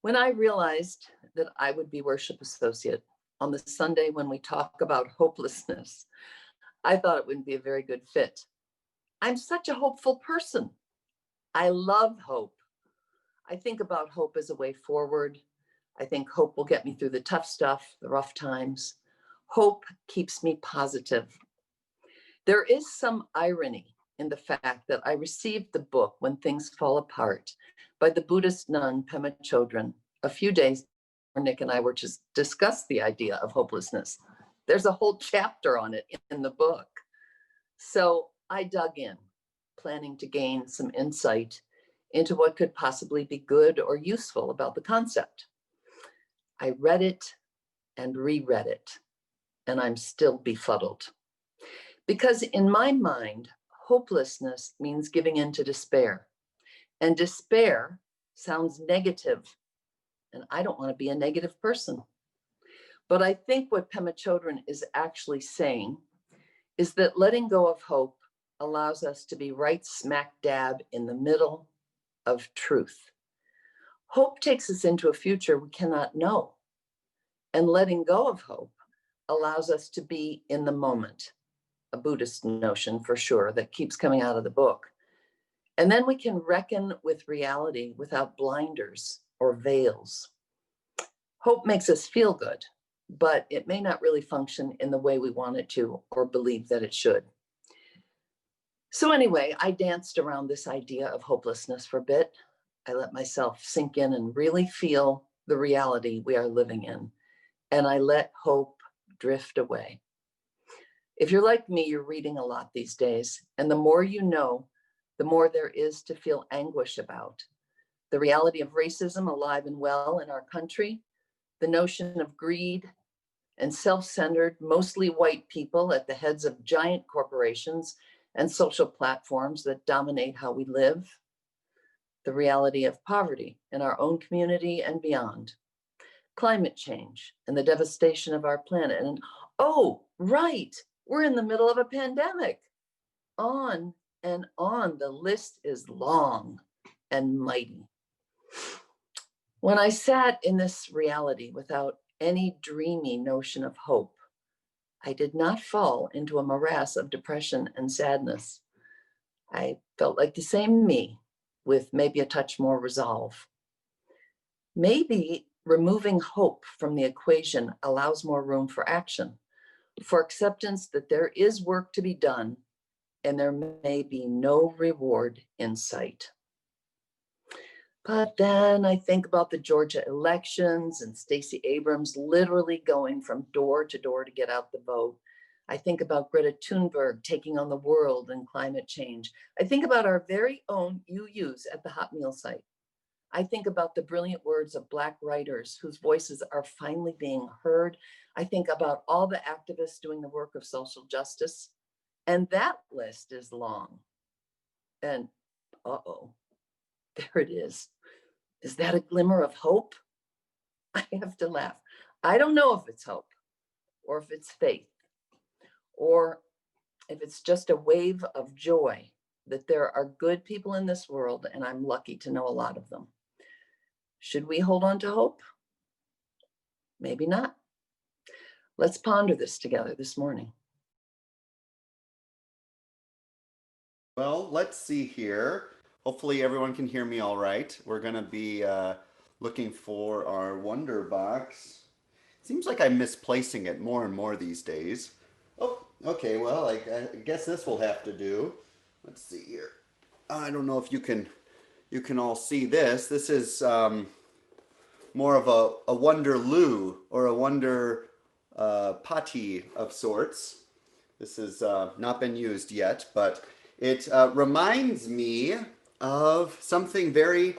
When I realized that I would be worship associate on the Sunday when we talk about hopelessness, I thought it wouldn't be a very good fit. I'm such a hopeful person. I love hope. I think about hope as a way forward. I think hope will get me through the tough stuff, the rough times. Hope keeps me positive. There is some irony in the fact that I received the book When Things Fall Apart by the Buddhist nun Pema Chodron a few days before Nick and I were to discuss the idea of hopelessness. There's a whole chapter on it in the book. So I dug in, planning to gain some insight into what could possibly be good or useful about the concept. I read it and reread it, and I'm still befuddled. Because in my mind, hopelessness means giving in to despair. And despair sounds negative, and I don't want to be a negative person. But I think what Pema Chodron is actually saying is that letting go of hope allows us to be right smack dab in the middle of truth. Hope takes us into a future we cannot know. And letting go of hope allows us to be in the moment, a Buddhist notion for sure that keeps coming out of the book. And then we can reckon with reality without blinders or veils. Hope makes us feel good, but it may not really function in the way we want it to or believe that it should. So anyway, I danced around this idea of hopelessness for a bit. I let myself sink in and really feel the reality we are living in. And I let hope drift away. If you're like me, you're reading a lot these days. And the more you know, the more there is to feel anguish about. The reality of racism alive and well in our country, the notion of greed and self-centered, mostly white people at the heads of giant corporations and social platforms that dominate how we live, the reality of poverty in our own community and beyond, climate change and the devastation of our planet. And oh, right, we're in the middle of a pandemic. On and on, the list is long and mighty. When I sat in this reality without any dreamy notion of hope, I did not fall into a morass of depression and sadness. I felt like the same me, with maybe a touch more resolve. Maybe removing hope from the equation allows more room for action, for acceptance that there is work to be done and there may be no reward in sight. But then I think about the Georgia elections and Stacey Abrams literally going from door to door to get out the vote. I think about Greta Thunberg taking on the world and climate change. I think about our very own UUs at the hot meal site. I think about the brilliant words of Black writers whose voices are finally being heard. I think about all the activists doing the work of social justice. And that list is long. And uh-oh, there it is. Is that a glimmer of hope? I have to laugh. I don't know if it's hope or if it's faith or if it's just a wave of joy that there are good people in this world and I'm lucky to know a lot of them. Should we hold on to hope? Maybe not. Let's ponder this together this morning. Well, let's see here. Hopefully everyone can hear me all right. We're going to be looking for our Wonder Box. Seems like I'm misplacing it more and more these days. Oh, okay, well, I guess this will have to do. Let's see here. I don't know if you can all see this. This is more of a Wonder Loo or a Wonder Potty of sorts. This has not been used yet, but it reminds me of something very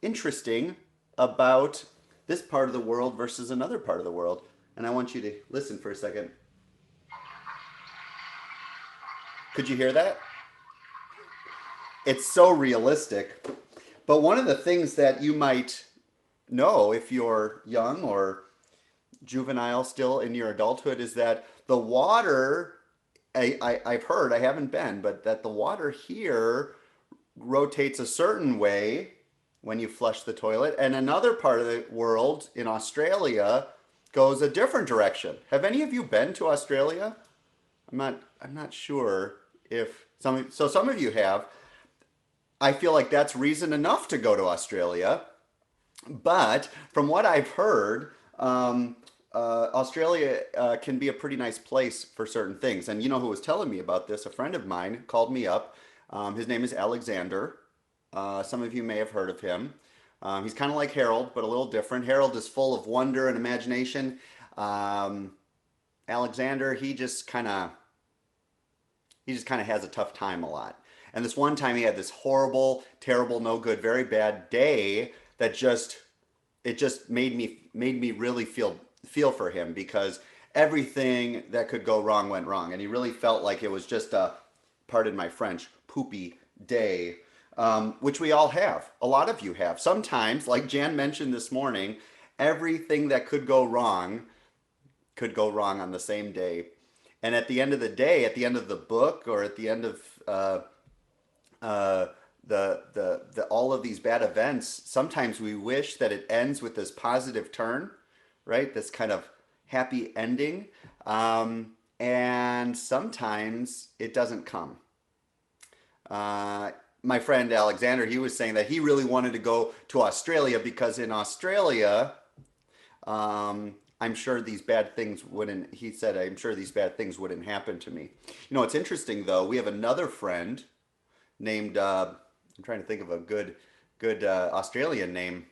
interesting about this part of the world versus another part of the world. And I want you to listen for a second. Could you hear that? It's so realistic. But one of the things that you might know if you're young or juvenile still in your adulthood is that the water, I've heard, I haven't been, but that the water here rotates a certain way when you flush the toilet. And another part of the world in Australia goes a different direction. Have any of you been to Australia? I'm not sure if some of you have. I feel like that's reason enough to go to Australia. But from what I've heard, Australia can be a pretty nice place for certain things. And you know who was telling me about this? A friend of mine called me up. His name is Alexander. Some of you may have heard of him. He's kind of like Harold, but a little different. Harold is full of wonder and imagination. Alexander, he just kind of has a tough time a lot. And this one time he had this horrible, terrible, no good, very bad day that just made me really feel for him, because everything that could go wrong went wrong, and he really felt like it was just a, pardon my French, poopy day, which we all have. A lot of you have. Sometimes, like Jan mentioned this morning, everything that could go wrong on the same day. And at the end of the day, at the end of the book, or at the end of all of these bad events, sometimes we wish that it ends with this positive turn, right? This kind of happy ending. And sometimes it doesn't come. My friend Alexander, he was saying that he really wanted to go to Australia because in Australia, I'm sure these bad things wouldn't, he said, I'm sure these bad things wouldn't happen to me. You know, it's interesting though, we have another friend named, I'm trying to think of a good Australian name.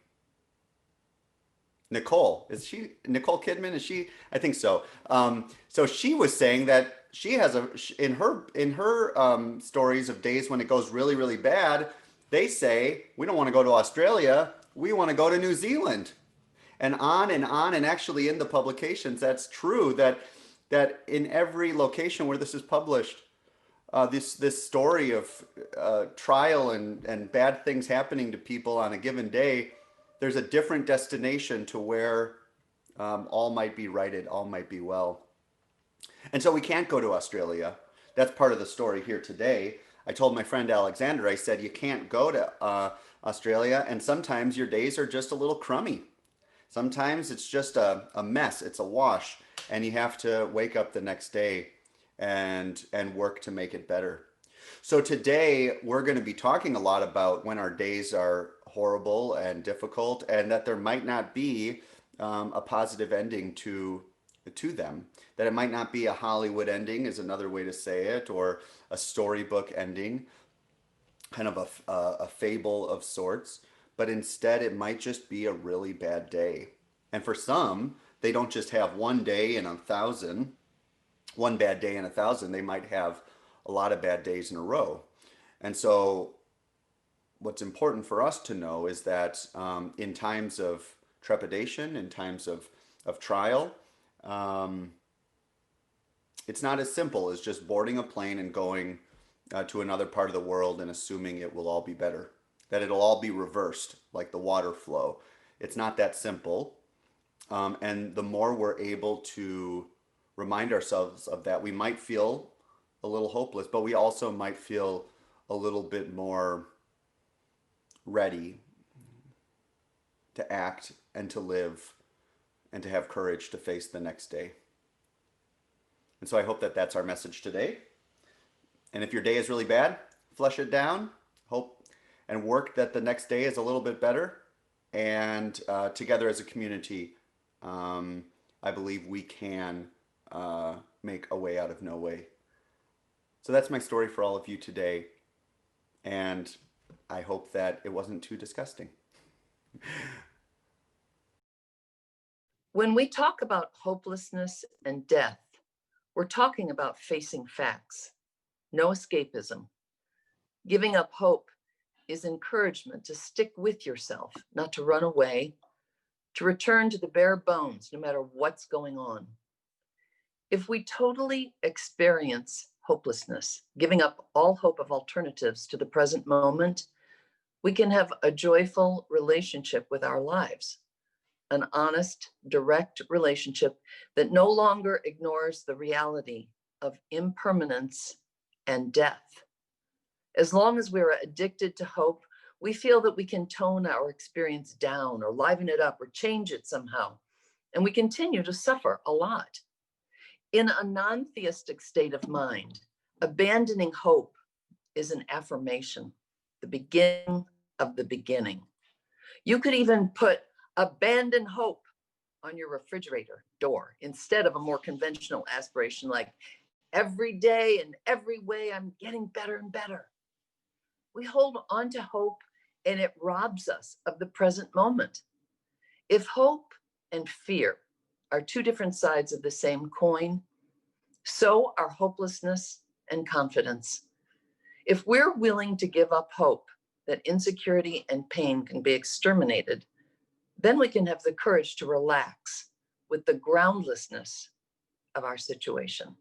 Nicole. Is she Nicole Kidman? Is she? I think so. So she was saying that she has in her stories of days when it goes really, really bad, they say, we don't want to go to Australia, we want to go to New Zealand. And on and on, and actually in the publications, that's true, that in every location where this is published, this story of trial and bad things happening to people on a given day, there's a different destination to where all might be righted, all might be well. And so we can't go to Australia. That's part of the story here today. I told my friend Alexander, I said, you can't go to Australia, and sometimes your days are just a little crummy. Sometimes it's just a mess, it's a wash, and you have to wake up the next day and work to make it better. So today we're going to be talking a lot about when our days are horrible and difficult, and that there might not be a positive ending to them. That it might not be a Hollywood ending is another way to say it, or a storybook ending, kind of a fable of sorts, but instead it might just be a really bad day. And for some, they don't just have one day in 1,000, one bad day in 1,000, they might have a lot of bad days in a row. And so what's important for us to know is that in times of trepidation, in times of trial, it's not as simple as just boarding a plane and going to another part of the world and assuming it will all be better, that it'll all be reversed like the water flow. It's not that simple. And the more we're able to remind ourselves of that, we might feel a little hopeless, but we also might feel a little bit more ready to act and to live and to have courage to face the next day. And so I hope that that's our message today. And if your day is really bad, flush it down, hope and work that the next day is a little bit better. And together as a community, I believe we can make a way out of no way. So that's my story for all of you today. And I hope that it wasn't too disgusting. When we talk about hopelessness and death, we're talking about facing facts, no escapism. Giving up hope is encouragement to stick with yourself, not to run away, to return to the bare bones, no matter what's going on. If we totally experience hopelessness, giving up all hope of alternatives to the present moment, we can have a joyful relationship with our lives, an honest, direct relationship that no longer ignores the reality of impermanence and death. As long as we are addicted to hope, We feel that we can tone our experience down or liven it up or change it somehow, and we continue to suffer a lot. In a non-theistic state of mind, abandoning hope is an affirmation, the beginning of the beginning. You could even put abandon hope on your refrigerator door instead of a more conventional aspiration like every day and every way I'm getting better and better. We hold on to hope and it robs us of the present moment. If hope and fear are two different sides of the same coin, so are hopelessness and confidence. If we're willing to give up hope that insecurity and pain can be exterminated, then we can have the courage to relax with the groundlessness of our situation.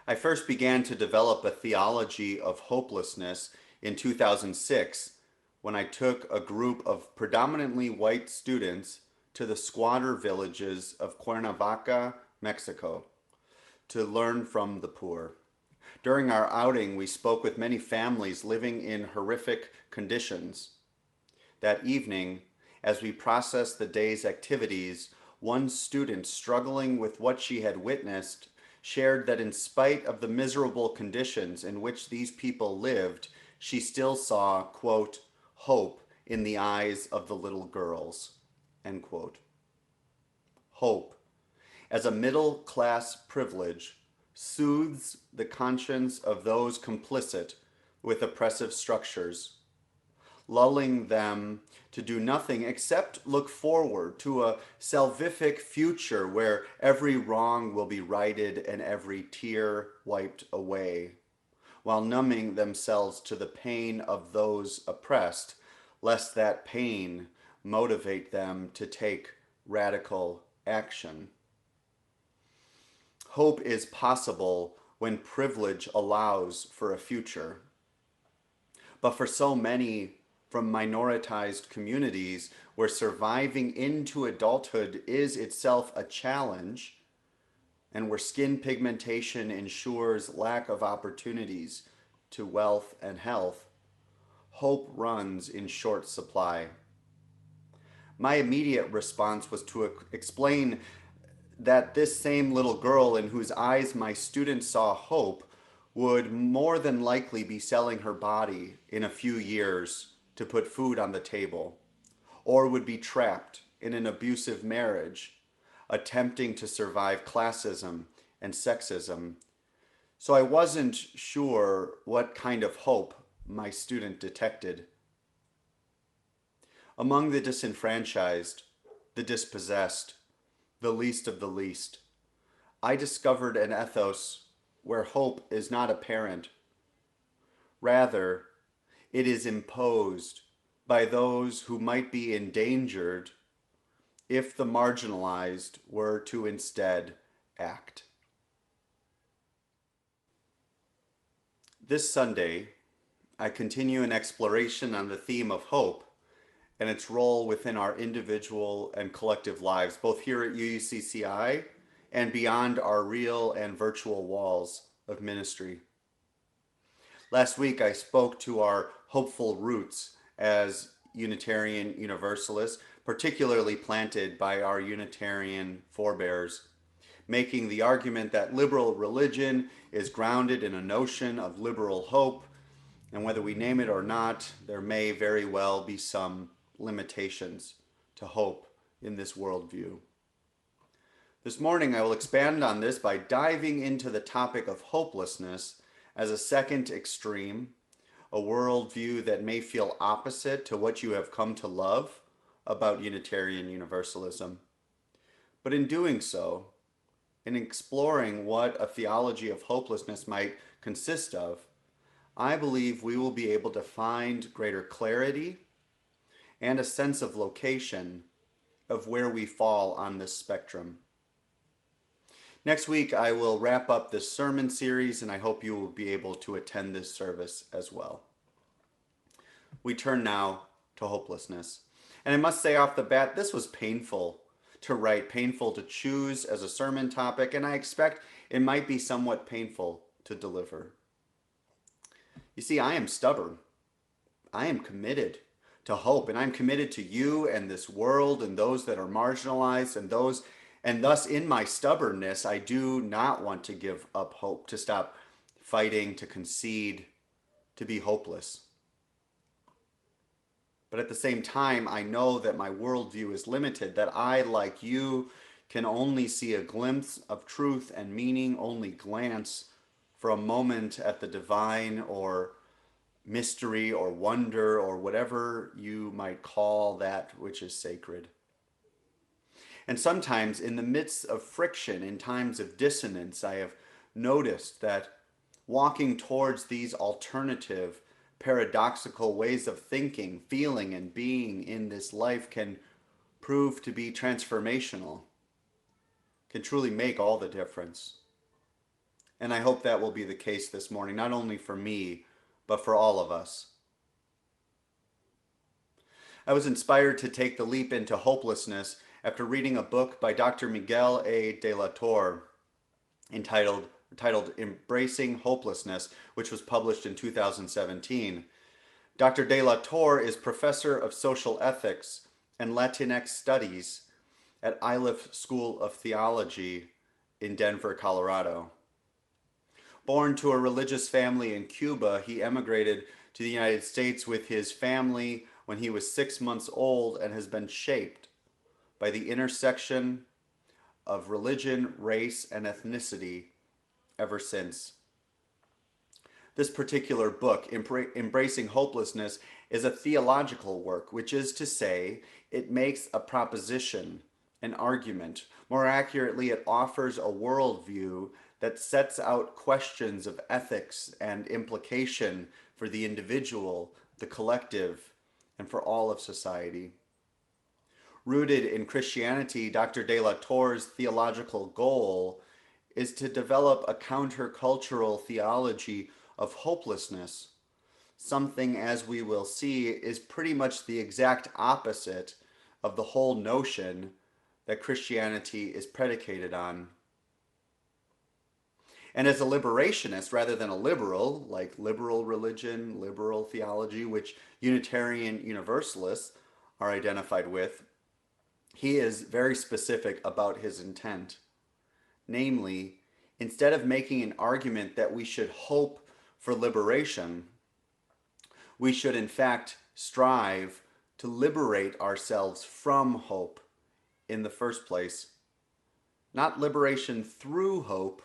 I first began to develop a theology of hopelessness in 2006 when I took a group of predominantly white students to the squatter villages of Cuernavaca, Mexico, to learn from the poor. During our outing, we spoke with many families living in horrific conditions. That evening, as we processed the day's activities, one student struggling with what she had witnessed shared that in spite of the miserable conditions in which these people lived, she still saw, quote, hope in the eyes of the little girls, end quote. Hope, as a middle-class privilege, soothes the conscience of those complicit with oppressive structures, lulling them to do nothing except look forward to a salvific future where every wrong will be righted and every tear wiped away, while numbing themselves to the pain of those oppressed, lest that pain motivate them to take radical action. Hope is possible when privilege allows for a future. But for so many from minoritized communities where surviving into adulthood is itself a challenge, and where skin pigmentation ensures lack of opportunities to wealth and health, hope runs in short supply. My immediate response was to explain that this same little girl in whose eyes my students saw hope would more than likely be selling her body in a few years to put food on the table, or would be trapped in an abusive marriage, attempting to survive classism and sexism. So I wasn't sure what kind of hope my student detected. Among the disenfranchised, the dispossessed, the least of the least, I discovered an ethos where hope is not apparent. Rather, it is imposed by those who might be endangered if the marginalized were to instead act. This Sunday, I continue an exploration on the theme of hope and its role within our individual and collective lives, both here at UUCCI and beyond our real and virtual walls of ministry. Last week, I spoke to our hopeful roots as Unitarian Universalists, particularly planted by our Unitarian forebears, making the argument that liberal religion is grounded in a notion of liberal hope, and whether we name it or not, there may very well be some limitations to hope in this worldview. This morning, I will expand on this by diving into the topic of hopelessness as a second extreme, a worldview that may feel opposite to what you have come to love about Unitarian Universalism. But in doing so, in exploring what a theology of hopelessness might consist of, I believe we will be able to find greater clarity and a sense of location of where we fall on this spectrum. Next week, I will wrap up this sermon series, and I hope you will be able to attend this service as well. We turn now to hopelessness. And I must say off the bat, this was painful to write, painful to choose as a sermon topic, and I expect it might be somewhat painful to deliver. You see, I am stubborn. I am committed to hope, and I'm committed to you and this world and those that are marginalized and thus in my stubbornness, I do not want to give up hope, to stop fighting, to concede, to be hopeless. But at the same time, I know that my worldview is limited, that I, like you, can only see a glimpse of truth and meaning, only glance for a moment at the divine or mystery or wonder or whatever you might call that which is sacred. And sometimes in the midst of friction, in times of dissonance, I have noticed that walking towards these alternative, paradoxical ways of thinking, feeling, and being in this life can prove to be transformational, can truly make all the difference. And I hope that will be the case this morning, not only for me, but for all of us. I was inspired to take the leap into hopelessness after reading a book by Dr. Miguel A. de la Torre entitled Embracing Hopelessness, which was published in 2017. Dr. de la Torre is professor of social ethics and Latinx studies at Iliff School of Theology in Denver, Colorado. Born to a religious family in Cuba, he emigrated to the United States with his family when he was 6 months old and has been shaped by the intersection of religion, race, and ethnicity ever since. This particular book, Embracing Hopelessness, is a theological work, which is to say, it makes a proposition, an argument. More accurately, it offers a worldview that sets out questions of ethics and implication for the individual, the collective, and for all of society. Rooted in Christianity, Dr. de la Torre's theological goal is to develop a countercultural theology of hopelessness, something, as we will see, is pretty much the exact opposite of the whole notion that Christianity is predicated on. And as a liberationist, rather than a liberal, like liberal religion, liberal theology, which Unitarian Universalists are identified with, he is very specific about his intent. Namely, instead of making an argument that we should hope for liberation, we should in fact strive to liberate ourselves from hope in the first place. Not liberation through hope,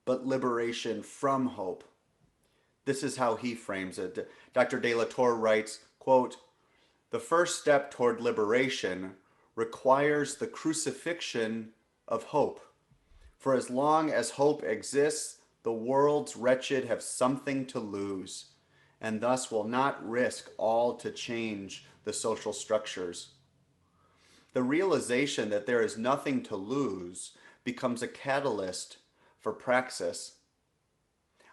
but liberation from hope. This is how he frames it. Dr. de la Torre writes, quote, "The first step toward liberation requires the crucifixion of hope. For as long as hope exists, the world's wretched have something to lose, and thus will not risk all to change the social structures. The realization that there is nothing to lose becomes a catalyst for praxis.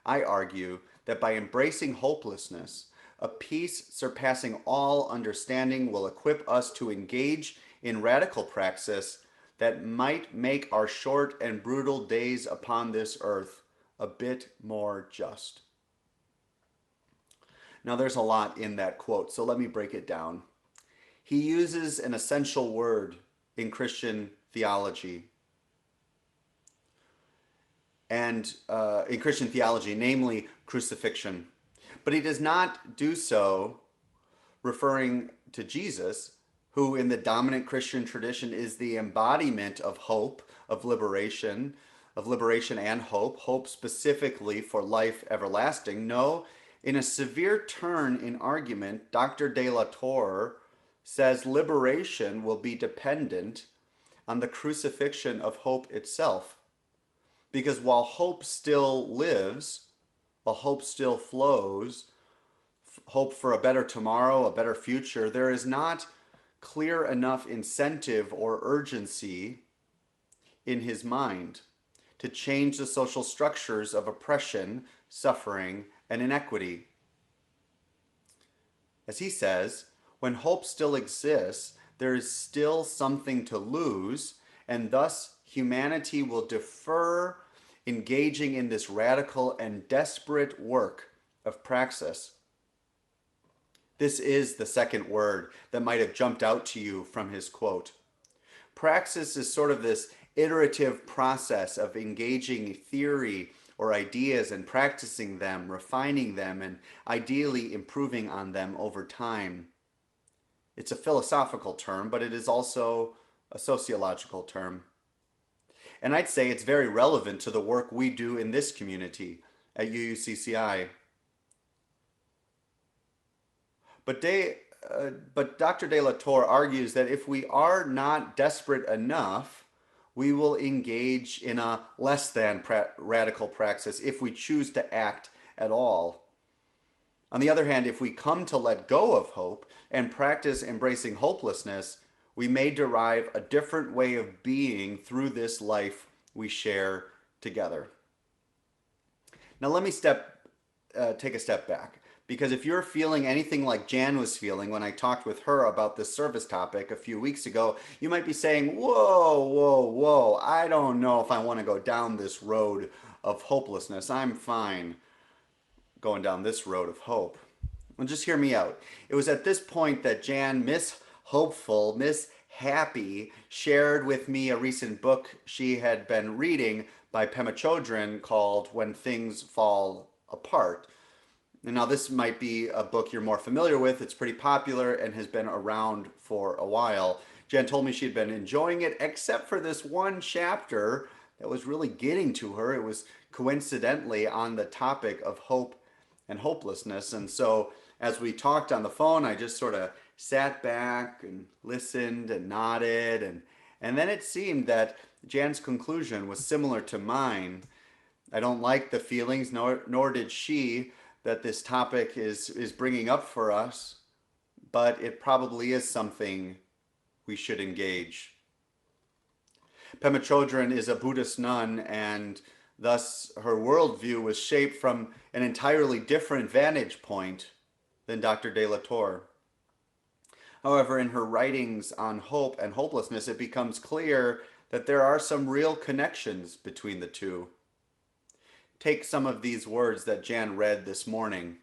I argue that by embracing hopelessness, a peace surpassing all understanding will equip us to engage in radical praxis that might make our short and brutal days upon this earth a bit more just." Now, there's a lot in that quote, so let me break it down. He uses an essential word in Christian theology, namely crucifixion. But he does not do so referring to Jesus, who in the dominant Christian tradition is the embodiment of hope, of liberation and hope specifically for life everlasting. No, in a severe turn in argument, Dr. de la Torre says liberation will be dependent on the crucifixion of hope itself. Because while hope still lives, while hope still flows, hope for a better tomorrow, a better future, there is not clear enough incentive or urgency in his mind to change the social structures of oppression, suffering, and inequity. As he says, when hope still exists, there is still something to lose, and thus humanity will defer engaging in this radical and desperate work of praxis. This is the second word that might have jumped out to you from his quote. Praxis is sort of this iterative process of engaging theory or ideas and practicing them, refining them, and ideally improving on them over time. It's a philosophical term, but it is also a sociological term. And I'd say it's very relevant to the work we do in this community at UUCCI. But Dr. De La Torre argues that if we are not desperate enough, we will engage in a less than radical praxis if we choose to act at all. On the other hand, if we come to let go of hope and practice embracing hopelessness, we may derive a different way of being through this life we share together. Now let me take a step back. Because if you're feeling anything like Jan was feeling when I talked with her about this service topic a few weeks ago, you might be saying, whoa, I don't know if I want to go down this road of hopelessness. I'm fine going down this road of hope. Well, just hear me out. It was at this point that Jan, Miss Hopeful, Miss Happy, shared with me a recent book she had been reading by Pema Chodron called When Things Fall Apart. And now this might be a book you're more familiar with. It's pretty popular and has been around for a while. Jen told me she'd been enjoying it, except for this one chapter that was really getting to her. It was coincidentally on the topic of hope and hopelessness. And so as we talked on the phone, I just sort of sat back and listened and nodded. And then it seemed that Jan's conclusion was similar to mine. I don't like the feelings, nor did she, that this topic is bringing up for us, but it probably is something we should engage. Pema Chodron is a Buddhist nun, and thus her worldview was shaped from an entirely different vantage point than Dr. De La Torre. However, in her writings on hope and hopelessness, it becomes clear that there are some real connections between the two. Take some of these words that Jan read this morning.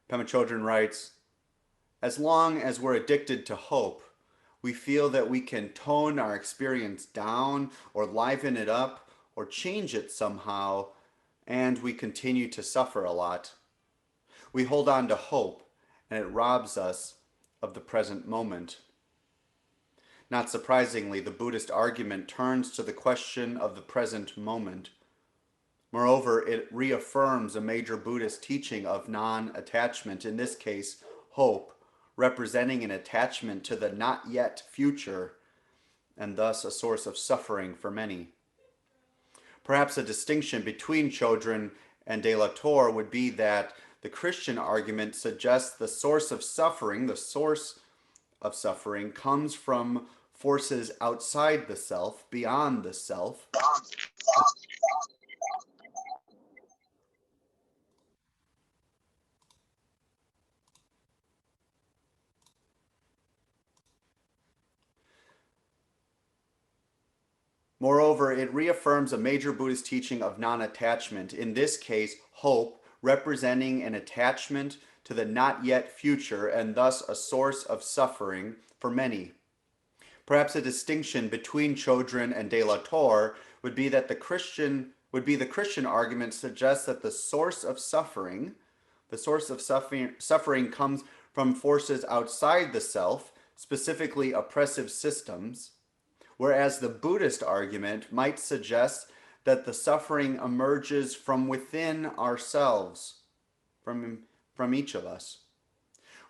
Pema Chodron writes, as long as we're addicted to hope, we feel that we can tone our experience down or liven it up or change it somehow, and we continue to suffer a lot. We hold on to hope, and it robs us of the present moment. Not surprisingly, the Buddhist argument turns to the question of the present moment. Moreover, it reaffirms a major Buddhist teaching of non-attachment, in this case, hope, representing an attachment to the not yet future, and thus a source of suffering for many. Perhaps a distinction between Chodron and De La Torre would be that the Christian argument suggests the source of suffering comes from forces outside the self, beyond the self. Moreover, it reaffirms a major Buddhist teaching of non-attachment, in this case, hope, representing an attachment to the not yet future and thus a source of suffering for many. Perhaps a distinction between Chodron and De La Torre would be that the Christian argument suggests that the source of suffering comes from forces outside the self, specifically oppressive systems, whereas the Buddhist argument might suggest that the suffering emerges from within ourselves, from each of us.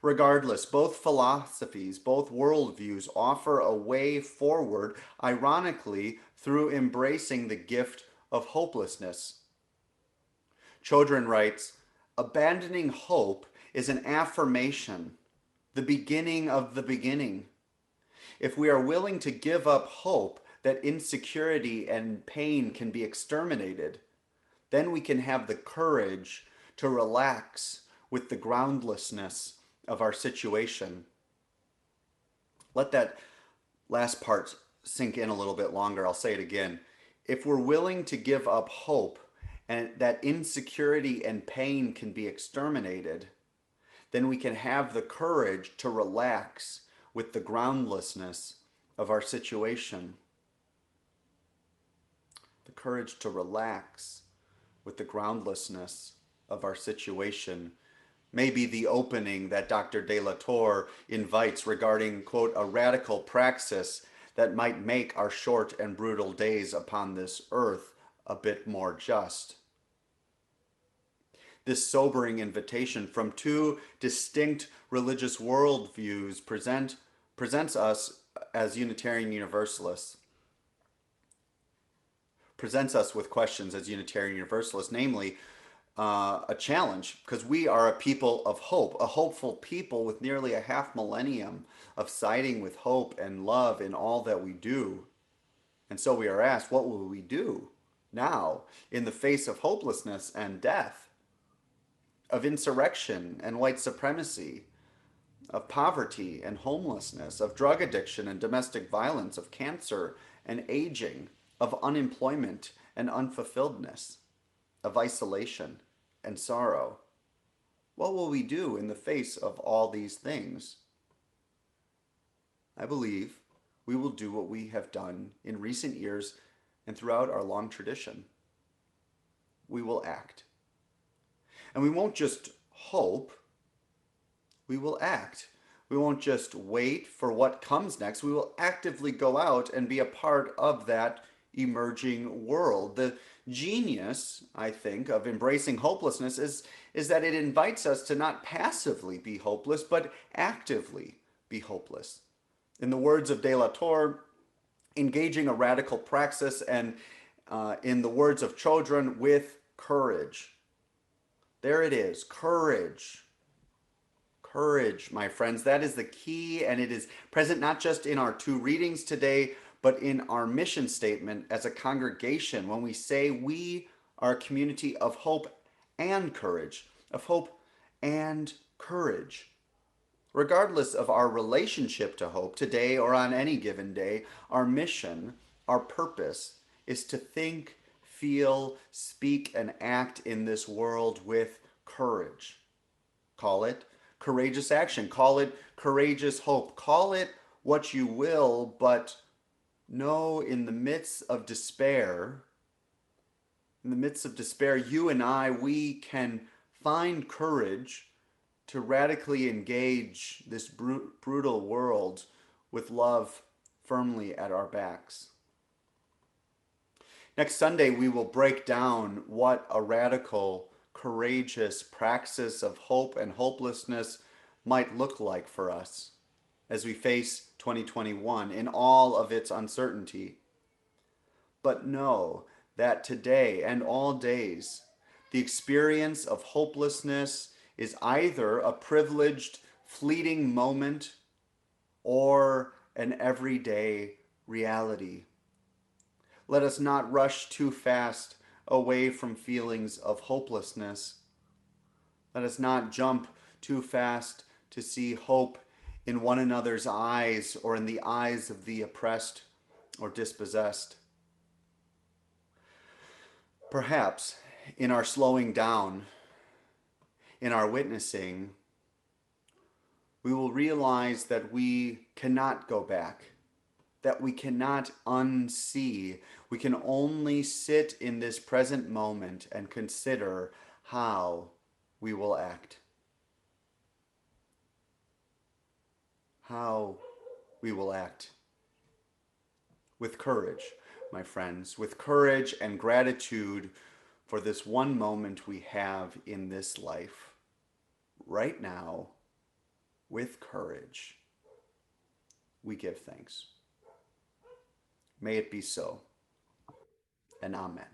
Regardless, both philosophies, both worldviews offer a way forward, ironically, through embracing the gift of hopelessness. Chodron writes, abandoning hope is an affirmation, the beginning of the beginning. If we are willing to give up hope that insecurity and pain can be exterminated, then we can have the courage to relax with the groundlessness of our situation. Let that last part sink in a little bit longer. I'll say it again. If we're willing to give up hope and that insecurity and pain can be exterminated, then we can have the courage to relax with the groundlessness of our situation. The courage to relax with the groundlessness of our situation may be the opening that Dr. de la Torre invites regarding, quote, a radical praxis that might make our short and brutal days upon this earth a bit more just. This sobering invitation from two distinct religious worldviews presents us as Unitarian Universalists, presents us with questions as Unitarian Universalists, namely a challenge, because we are a people of hope, a hopeful people with nearly a half millennium of siding with hope and love in all that we do. And so we are asked, what will we do now in the face of hopelessness and death, of insurrection and white supremacy, of poverty and homelessness, of drug addiction and domestic violence, of cancer and aging, of unemployment and unfulfilledness, of isolation and sorrow? What will we do in the face of all these things? I believe we will do what we have done in recent years and throughout our long tradition. We will act. And we won't just hope, we will act. We won't just wait for what comes next. We will actively go out and be a part of that emerging world. The genius, I think, of embracing hopelessness is that it invites us to not passively be hopeless, but actively be hopeless. In the words of de la Torre, engaging a radical praxis, and in the words of Chodron, with courage. There it is, courage. Courage, my friends, that is the key, and it is present not just in our two readings today, but in our mission statement as a congregation when we say we are a community of hope and courage, of hope and courage. Regardless of our relationship to hope today or on any given day, our mission, our purpose is to think, feel, speak, and act in this world with courage. Call it courageous action. Call it courageous hope. Call it what you will, but know in the midst of despair, you and I, we can find courage to radically engage this brutal world with love firmly at our backs. Next Sunday, we will break down what a radical, courageous praxis of hope and hopelessness might look like for us as we face 2021 in all of its uncertainty. But know that today and all days, the experience of hopelessness is either a privileged, fleeting moment or an everyday reality. Let us not rush too fast away from feelings of hopelessness. Let us not jump too fast to see hope in one another's eyes or in the eyes of the oppressed or dispossessed. Perhaps in our slowing down, in our witnessing, we will realize that we cannot go back, that we cannot unsee. We can only sit in this present moment and consider how we will act. How we will act. With courage, my friends, with courage and gratitude for this one moment we have in this life. Right now, with courage, we give thanks. May it be so, and amen.